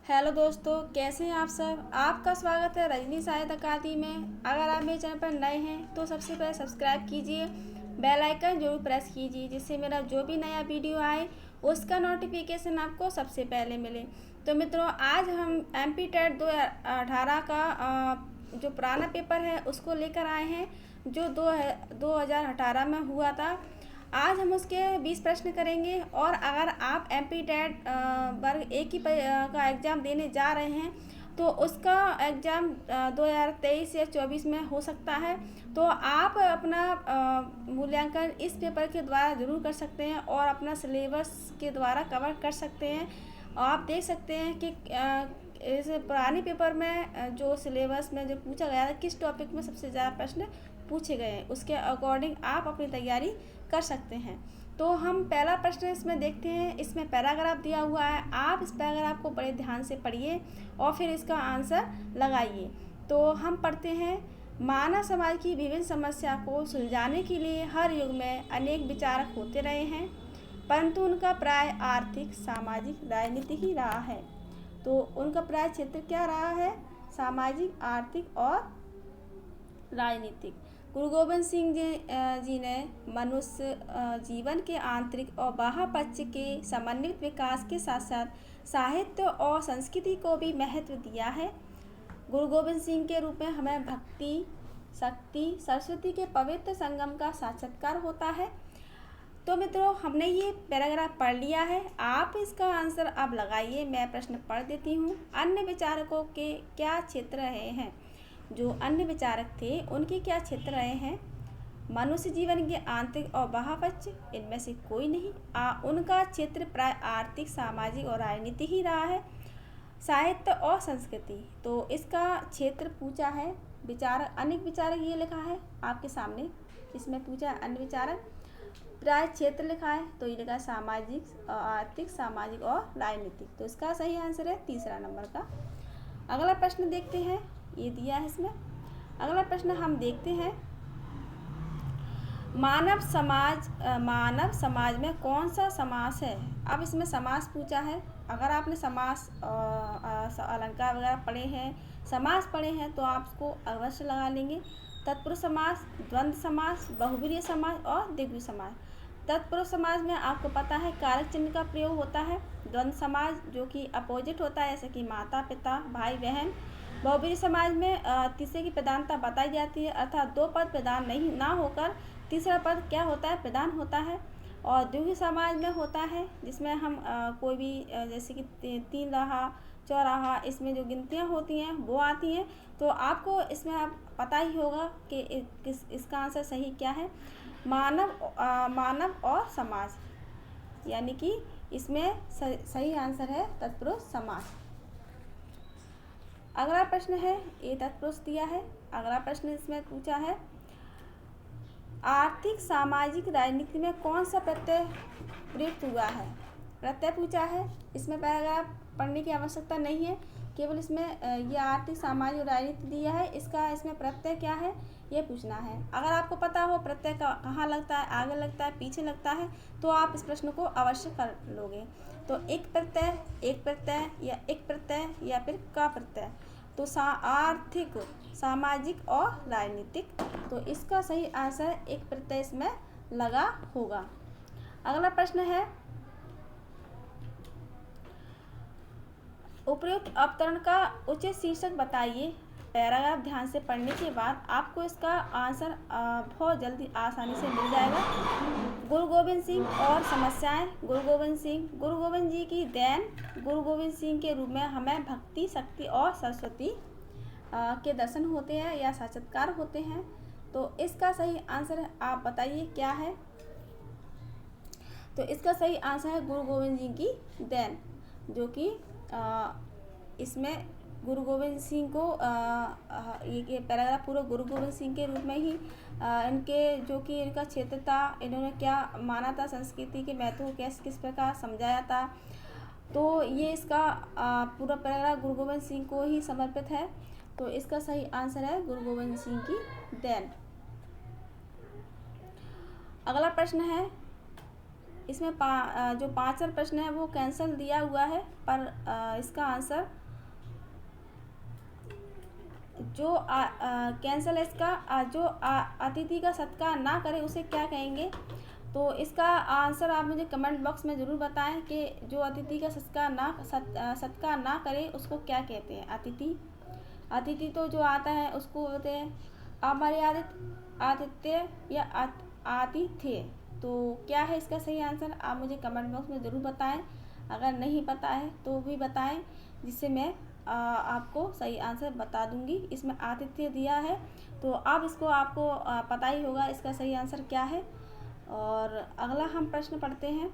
Hello दोस्तों, कैसे हैं आप सब। आपका स्वागत है रजनी साहित्य अकादमी में। अगर आप मेरे चैनल पर नए हैं तो सबसे पहले सब्सक्राइब कीजिए, बेल आइकन जरूर प्रेस कीजिए, जिससे मेरा जो भी नया वीडियो आए उसका नोटिफिकेशन आपको सबसे पहले मिले। तो मित्रों, आज हम एमपी टेट 2018 का जो पुराना पेपर है उसको लेकर आए हैं, जो 2018 में हुआ था। आज हम उसके 20 प्रश्न करेंगे। और अगर आप एमपी टेट वर्ग ए की का एग्ज़ाम देने जा रहे हैं तो उसका एग्ज़ाम 2023 या 24 में हो सकता है। तो आप अपना मूल्यांकन इस पेपर के द्वारा ज़रूर कर सकते हैं और अपना सिलेबस के द्वारा कवर कर सकते हैं। आप देख सकते हैं कि इस पुराने पेपर में जो सिलेबस में जो पूछा गया था, किस टॉपिक में सबसे ज़्यादा प्रश्न पूछे गए हैं, उसके अकॉर्डिंग आप अपनी तैयारी कर सकते हैं। तो हम पहला प्रश्न इसमें देखते हैं। इसमें पैराग्राफ दिया हुआ है, आप इस पैराग्राफ को बड़े ध्यान से पढ़िए और फिर इसका आंसर लगाइए। तो हम पढ़ते हैं, मानव समाज की विभिन्न समस्या को सुलझाने के लिए हर युग में अनेक विचारक होते रहे हैं, परंतु उनका प्राय आर्थिक, सामाजिक, राजनीतिक ही रहा है। तो उनका प्राय क्षेत्र क्या रहा है? सामाजिक, आर्थिक और राजनीतिक। गुरु गोविंद सिंह जी ने मनुष्य जीवन के आंतरिक और बाह्य पक्ष के समन्वित विकास के साथ साथ साहित्य और संस्कृति को भी महत्व दिया है। गुरु गोविंद सिंह के रूप में हमें भक्ति, शक्ति, सरस्वती के पवित्र संगम का साक्षात्कार होता है। तो मित्रों, हमने ये पैराग्राफ पढ़ लिया है। आप इसका आंसर अब लगाइए। मैं प्रश्न पढ़ देती हूँ। अन्य विचारकों के क्या क्षेत्र रहे हैं? जो अन्य विचारक थे उनके क्या क्षेत्र रहे हैं? मनुष्य जीवन के आंतरिक और बाह्य पक्ष, इनमें से कोई नहीं। उनका क्षेत्र प्राय आर्थिक, सामाजिक और राजनीतिक ही रहा है। साहित्य और संस्कृति, तो इसका क्षेत्र पूछा है विचारक, अनेक विचारक ये लिखा है आपके सामने। इसमें पूछा है अन्य विचारक, प्राय क्षेत्र लिखा है, तो ये लिखा है सामाजिक, आर्थिक, सामाजिक और राजनीतिक। तो इसका सही आंसर है तीसरा नंबर का। अगला प्रश्न देखते हैं, ये दिया है इसमें। अगला प्रश्न हम देखते हैं, मानव समाज में कौन सा समास है? अब इसमें समास पूछा है। अगर आपने समास अलंकार वगैरह पढ़े हैं, समास पढ़े हैं, तो आप उसको अवश्य लगा लेंगे। तत्पुरुष समास, द्वंद्व समास, बहुब्रीहि समास और द्विगु समास। तत्पुरुष समास में आपको पता है कारक चिन्ह का प्रयोग होता है। द्वंद्व समास जो कि अपोजिट होता है, जैसे कि माता पिता, भाई बहन। बहुब्रीहि समाज में तीसरे की प्रधानता बताई जाती है, अर्थात दो पद प्रधान नहीं ना होकर तीसरा पद क्या होता है? प्रधान होता है। और द्विगु समाज में होता है जिसमें हम कोई भी जैसे कि तीन रहा, चौराहा, इसमें जो गिनतियाँ होती हैं वो आती हैं। तो आपको इसमें आप पता ही होगा कि इसका आंसर सही क्या है। मानव और समाज, यानी कि इसमें सही आंसर है तत्पुरुष समास। अगला प्रश्न है, ये तत्पुरुष दिया है। अगला प्रश्न इसमें पूछा है, आर्थिक, सामाजिक, राजनीति में कौन सा प्रत्यय प्रयुक्त हुआ है? प्रत्यय पूछा है। इसमें पैराग्राफ पढ़ने की आवश्यकता नहीं है, केवल इसमें ये आर्थिक, सामाजिक और राजनीति दिया है, इसका इसमें प्रत्यय क्या है ये पूछना है। अगर आपको पता हो प्रत्यय का कहाँ लगता है, आगे लगता है, पीछे लगता है, तो आप इस प्रश्न को अवश्य कर लोगे। तो एक प्रत्यय या एक प्रत्यय या फिर का प्रत्यय। तो आर्थिक, सामाजिक और राजनीतिक, तो इसका सही आंसर एक प्रत्यय इसमें लगा होगा। अगला प्रश्न है, उपयुक्त अवतरण का उचित शीर्षक बताइए। पैराग्राफ ध्यान से पढ़ने के बाद आपको इसका आंसर बहुत जल्दी आसानी से मिल जाएगा। गुरु गोविंद सिंह और समस्याएं। गुरु गोविंद सिंह, गुरु गोविंद जी की देन। गुरु गोविंद सिंह के रूप में हमें भक्ति, शक्ति और सरस्वती के दर्शन होते हैं या साक्षात्कार होते हैं। तो इसका सही आंसर आप बताइए क्या है? तो इसका सही आंसर है गुरु गोविंद जी की देन, जो कि इसमें गुरु गोविंद सिंह को ये पैराग्राफ पूरा गुरु गोविंद सिंह के रूप में ही इनके जो कि इनका क्षेत्र था, इन्होंने क्या माना था, संस्कृति के महत्व को किस प्रकार समझाया था। तो ये इसका पूरा पैराग्राफ गुरु गोविंद सिंह को ही समर्पित है। तो इसका सही आंसर है गुरु गोविंद सिंह की देन। अगला प्रश्न है, इसमें जो 5 प्रश्न है वो कैंसिल दिया हुआ है, पर इसका आंसर जो कैंसिल है इसका जो अतिथि का सत्कार ना करे उसे क्या कहेंगे। तो इसका आंसर आप मुझे कमेंट बॉक्स में ज़रूर बताएं कि जो अतिथि का सत्कार ना करे उसको क्या कहते हैं। अतिथि तो जो आता है उसको बोलते हैं अमर्यादित आतिथ्य या आतिथ्य। तो क्या है इसका सही आंसर, आप मुझे कमेंट बॉक्स में ज़रूर बताएं। अगर नहीं पता है तो भी बताएं, जिससे मैं आपको सही आंसर बता दूंगी। इसमें आतिथ्य दिया है, तो अब इसको आपको पता ही होगा इसका सही आंसर क्या है। और अगला हम प्रश्न पढ़ते हैं।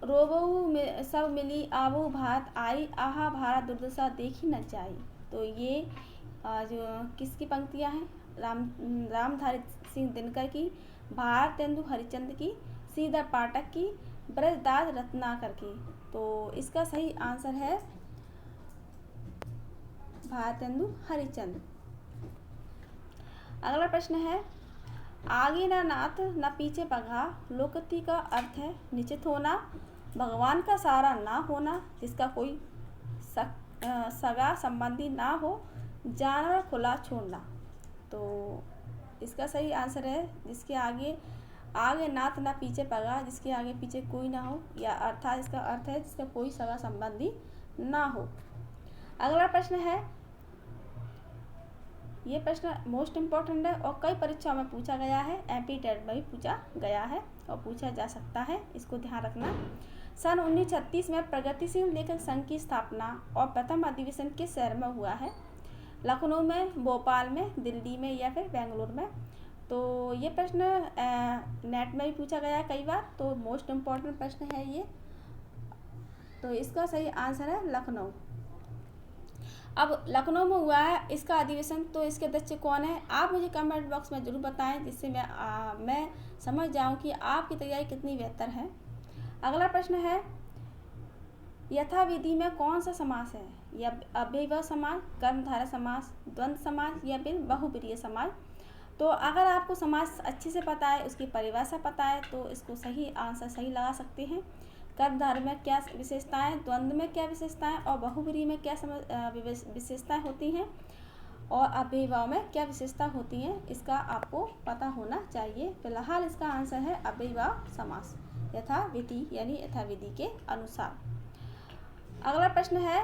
रोबहु में सब मिली आवो भात आई, आहा भारत दुर्दशा देखी न जाई। तो ये जो किसकी पंक्तियां हैं, रामधारी सिंह दिनकर की, भारतेंदु हरिश्चंद्र की, श्रीधर पाठक की, ब्रजदास रत्नाकर की। तो इसका सही आंसर है भारतेंदु हरिश्चंद्र। अगला प्रश्न है, आगे न नाथ न पीछे पगा, लोकोक्ति का अर्थ है निश्चित होना, भगवान का सहारा ना होना, जिसका कोई सगा संबंधी ना हो, जानवर खुला छोड़ना। तो इसका सही आंसर है जिसके आगे नाथ ना पीछे पगा, जिसके आगे पीछे कोई ना हो, या अर्थात इसका अर्थ है जिसका कोई सगा संबंधी ना हो। अगला प्रश्न है, ये प्रश्न मोस्ट इम्पोर्टेंट है और कई परीक्षाओं में पूछा गया है, एमपी टेट में भी पूछा गया है और पूछा जा सकता है, इसको ध्यान रखना। सन 1936 में प्रगतिशील लेखक संघ की स्थापना और प्रथम अधिवेशन किस शहर में हुआ है, लखनऊ में, भोपाल में, दिल्ली में या फिर बेंगलुरु में। तो ये प्रश्न नेट में भी पूछा गया है कई बार, तो मोस्ट इम्पोर्टेंट प्रश्न है ये। तो इसका सही आंसर है लखनऊ। अब लखनऊ में हुआ है इसका अधिवेशन, तो इसके अध्यक्ष कौन है, आप मुझे कमेंट बॉक्स में ज़रूर बताएं, जिससे मैं समझ जाऊं कि आपकी तैयारी कितनी बेहतर है। अगला प्रश्न है, यथाविधि में कौन सा समास है, या अव्ययभाव समास, कर्मधारय समास, द्वंद्व समास या फिर बहुब्रीहि समास। तो अगर आपको समास अच्छे से पता है, उसकी परिभाषा पता है, तो इसको सही आंसर सही लगा सकते हैं। कर्मधारय में क्या विशेषताएं, द्वंद्व में क्या विशेषताएं और बहुब्रीहि में क्या विशेषताएं होती हैं, और अव्ययभाव में क्या विशेषता होती हैं, इसका आपको पता होना चाहिए। फिलहाल इसका आंसर है अव्ययभाव समास, यथाविधि यानी यथाविधि के अनुसार। अगला प्रश्न है,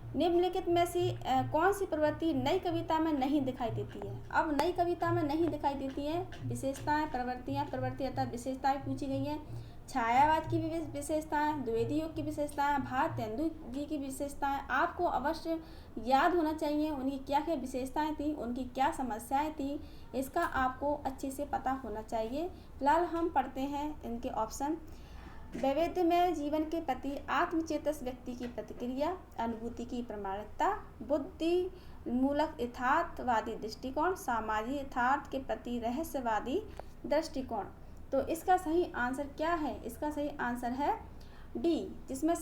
निम्नलिखित में से कौन सी प्रवृत्ति नई कविता में नहीं दिखाई देती है। अब नई कविता में नहीं दिखाई देती है, विशेषताएं, प्रवृत्ति अर्थात विशेषताएं पूछी गई हैं। छायावाद की विशेषताएं, द्विवेदी योग की विशेषताएं, भारतेंदु जी की विशेषताएं आपको अवश्य याद होना चाहिए। उनकी क्या क्या विशेषताएं थी, उनकी क्या समस्याएं थी, इसका आपको अच्छे से पता होना चाहिए। फिलहाल हम पढ़ते हैं इनके ऑप्शन। वैविध्यमय जीवन के प्रति आत्मचेतस व्यक्ति की प्रतिक्रिया, अनुभूति की प्रामाणिकता, बुद्धि मूलक यथार्थवादी दृष्टिकोण, सामाजिक यथार्थ के प्रति रहस्यवादी दृष्टिकोण। तो इसका सही आंसर क्या है, इसका सही आंसर है डी, जिसमें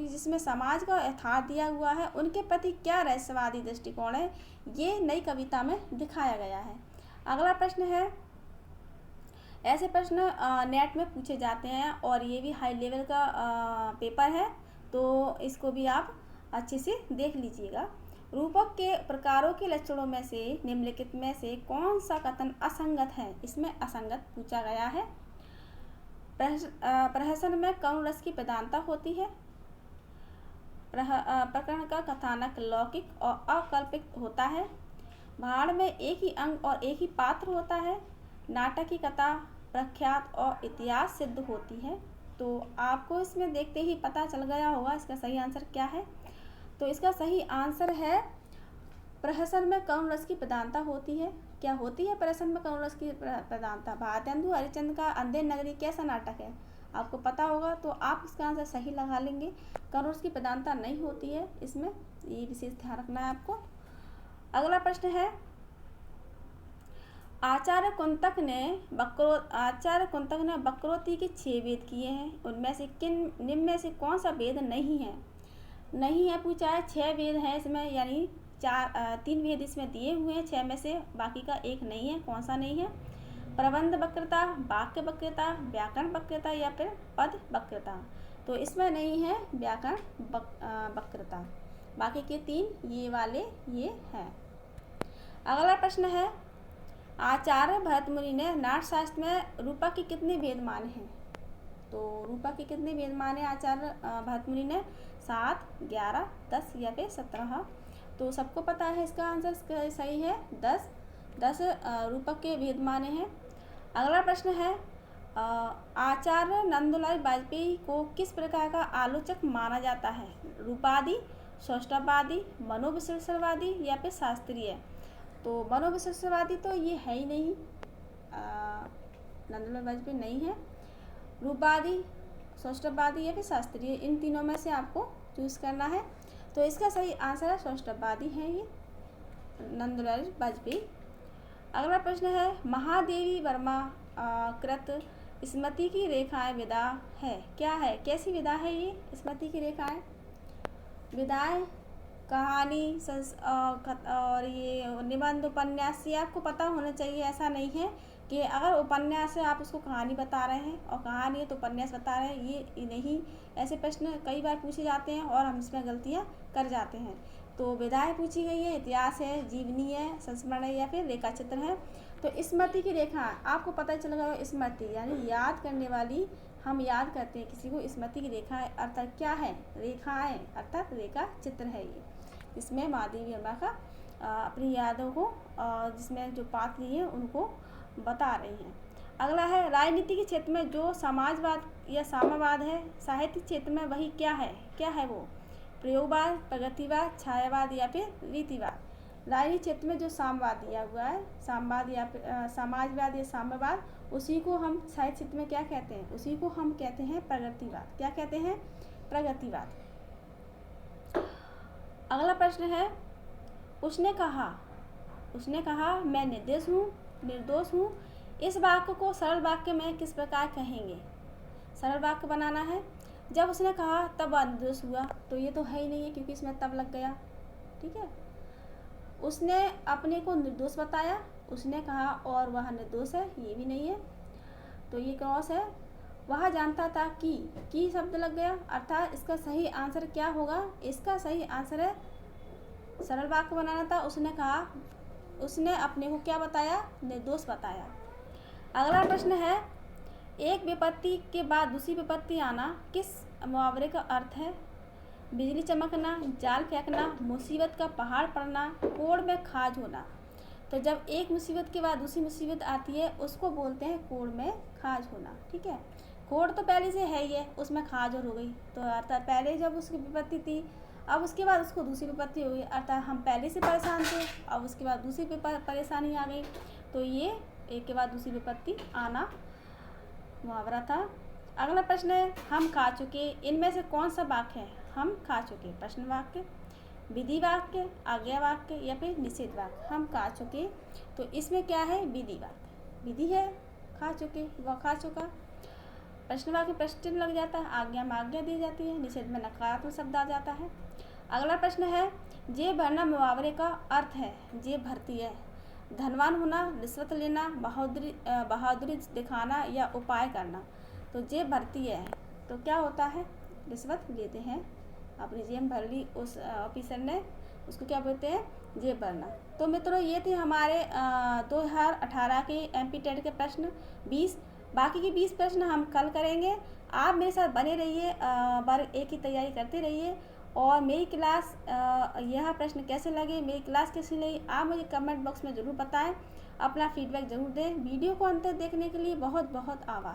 जिसमें समाज का यथार्थ दिया हुआ है, उनके प्रति क्या रहस्यवादी दृष्टिकोण है, ये नई कविता में दिखाया गया है। अगला प्रश्न है, ऐसे प्रश्न नेट में पूछे जाते हैं और ये भी हाई लेवल का पेपर है, तो इसको भी आप अच्छे से देख लीजिएगा। रूपक के प्रकारों के लक्षणों में से निम्नलिखित में से कौन सा कथन असंगत है, इसमें असंगत पूछा गया है। प्रहसन में करुण रस की प्रधानता होती है, प्रकरण का कथानक लौकिक और अकल्पित होता है, भाड़ में एक ही अंग और एक ही पात्र होता है, नाटक की कथा प्रख्यात और इतिहास सिद्ध होती है। तो आपको इसमें देखते ही पता चल गया होगा इसका सही आंसर क्या है। तो इसका सही आंसर है प्रहसन में करुण रस की प्रधानता होती है। क्या होती है प्रहसन में करुण रस की प्रधानता, भारतेंदु हरिश्चंद्र का अंधेर नगरी कैसा नाटक है, आपको पता होगा, तो आप इसका आंसर सही लगा लेंगे। करुण रस की प्रधानता नहीं होती है इसमें, ये विशेष ध्यान रखना है आपको। अगला प्रश्न है, आचार्य कुंतक ने वक्रोक्ति के 6 भेद किए हैं, उनमें से निम्न में से कौन सा भेद नहीं है पूछा है। 6 भेद हैं इसमें, यानी 3 भेद इसमें दिए हुए हैं 6 में से, बाकी का एक नहीं है, कौन सा नहीं है। प्रबंध वक्रता, वाक्य वक्रता, व्याकरण वक्रता या फिर पद वक्रता। तो इसमें नहीं है व्याकरण वक्रता। बाकी के 3 ये वाले ये हैं। अगला प्रश्न है, आचार्य भरतमुनि ने नाट्यशास्त्र में रूपक के कितने भेद माने हैं? तो रूपक के कितने भेद माने आचार्य भरतमुनि ने? 7, 11, 10 या फिर 17। तो सबको पता है इसका आंसर सही है 10 रूपक के भेद माने हैं। अगला प्रश्न है, आचार्य नंदलाल वाजपेयी को किस प्रकार का आलोचक माना जाता है? रूपादि, सौष्ठववादी, मनोविश्लेषणवादी या फिर शास्त्रीय? तो मनोविश्लेषणवादी तो ये है ही नहीं, नंदलाल वाजपेयी नहीं है। रूपवादी, सौष्ठववादी या फिर शास्त्रीय, इन तीनों में से आपको चूज करना है। तो इसका सही आंसर है सौष्ठववादी है ये नंदलाल वाजपेयी। अगला प्रश्न है, महादेवी वर्मा कृत स्मृति की रेखाएं विधा है, क्या है? कैसी विधा है ये स्मृति की रेखाएं? विधाएं कहानी और ये निबंध, उपन्यास, ये आपको पता होना चाहिए। ऐसा नहीं है कि अगर उपन्यास है आप उसको कहानी बता रहे हैं और कहानी है तो उपन्यास बता रहे हैं, ये नहीं। ऐसे प्रश्न कई बार पूछे जाते हैं और हम इसमें गलतियां कर जाते हैं। तो विधाएं पूछी गई है, इतिहास है, जीवनी है, संस्मरण है या फिर रेखा चित्र है। तो स्मृति की रेखा आपको पता चलेगा, स्मृति यानी याद करने वाली, हम याद करते हैं किसी को। स्मृति की रेखा अर्थात क्या है? रेखाएं अर्थात रेखा चित्र है ये। इसमें महादेवी वर्मा का अपनी यादों को जिसमें जो पात्र हैं उनको बता रही हैं। अगला है, राजनीति के क्षेत्र में जो समाजवाद या साम्यवाद है, साहित्य क्षेत्र में वही क्या है? क्या है वो? प्रयोगवाद, प्रगतिवाद, छायावाद या फिर रीतिवाद? राजनीति क्षेत्र में जो साम्यवाद दिया हुआ है, साम्यवाद या समाजवाद या साम्यवाद, उसी को हम साहित्य क्षेत्र में क्या कहते हैं? उसी को हम कहते हैं प्रगतिवाद। क्या कहते हैं? प्रगतिवाद। अगला प्रश्न है, उसने कहा मैं निर्दोष हूँ। इस वाक्य को सरल वाक्य में किस प्रकार कहेंगे? सरल वाक्य बनाना है। जब उसने कहा तब वह निर्दोष हुआ, तो ये तो है ही नहीं है क्योंकि इसमें तब लग गया। ठीक है। उसने अपने को निर्दोष बताया, उसने कहा और वह निर्दोष है, ये भी नहीं है, तो ये क्रॉस है। वह जानता था कि शब्द लग गया, अर्थात इसका सही आंसर क्या होगा? इसका सही आंसर है, सरल वाक्य बनाना था। उसने कहा, उसने अपने को क्या बताया? निर्दोष बताया। अगला प्रश्न है, एक विपत्ति के बाद दूसरी विपत्ति आना किस मुहावरे का अर्थ है? बिजली चमकना, जाल फेंकना, मुसीबत का पहाड़ पड़ना, कोड़ में खाज होना। तो जब एक मुसीबत के बाद दूसरी मुसीबत आती है उसको बोलते हैं कोड़ में खाज होना। ठीक है। कोड़ तो पहले से है ही है, उसमें खाज और हो गई, तो अर्थात पहले जब उसकी विपत्ति थी, अब उसके बाद उसको दूसरी विपत्ति हो गई, अर्थात हम पहले से परेशान थे, अब उसके बाद दूसरी परेशानी आ गई, तो ये एक के बाद दूसरी विपत्ति आना मुहावरा था। अगला प्रश्न है, हम खा चुके, इनमें से कौन सा वाक्य है? हम खा चुके, प्रश्न वाक्य, विधि वाक्य, आज्ञा वाक्य या फिर निषेध वाक्य? हम खा चुके, तो इसमें क्या है? विधि वाक्य। विधि है, खा चुके, वह खा चुका। प्रश्न वाक्य प्रश्न चिन्ह लग जाता है, आज्ञा में आज्ञा दी जाती है, निषेध में नकारात्मक शब्द आ जाता है। अगला प्रश्न है, जेब भरना मुहावरे का अर्थ है। जेब भरती है, धनवान होना, रिश्वत लेना, बहादुरी दिखाना या उपाय करना। तो जेब भरती है तो क्या होता है? रिश्वत लेते हैं, अपनी जेब भर ली उस ऑफिसर ने, उसको क्या बोलते हैं? जेब भरना। तो मित्रों ये थे हमारे 2018 के MP टेट के प्रश्न 20। बाकी के 20 प्रश्न हम कल करेंगे। आप मेरे साथ बने रहिए, वर्ग 1 की तैयारी करते रहिए। और मेरी क्लास यह प्रश्न कैसे लगे, मेरी क्लास कैसी लगी, आप मुझे कमेंट बॉक्स में ज़रूर बताएं। अपना फीडबैक ज़रूर दें। वीडियो को अंत तक देखने के लिए बहुत बहुत आभार।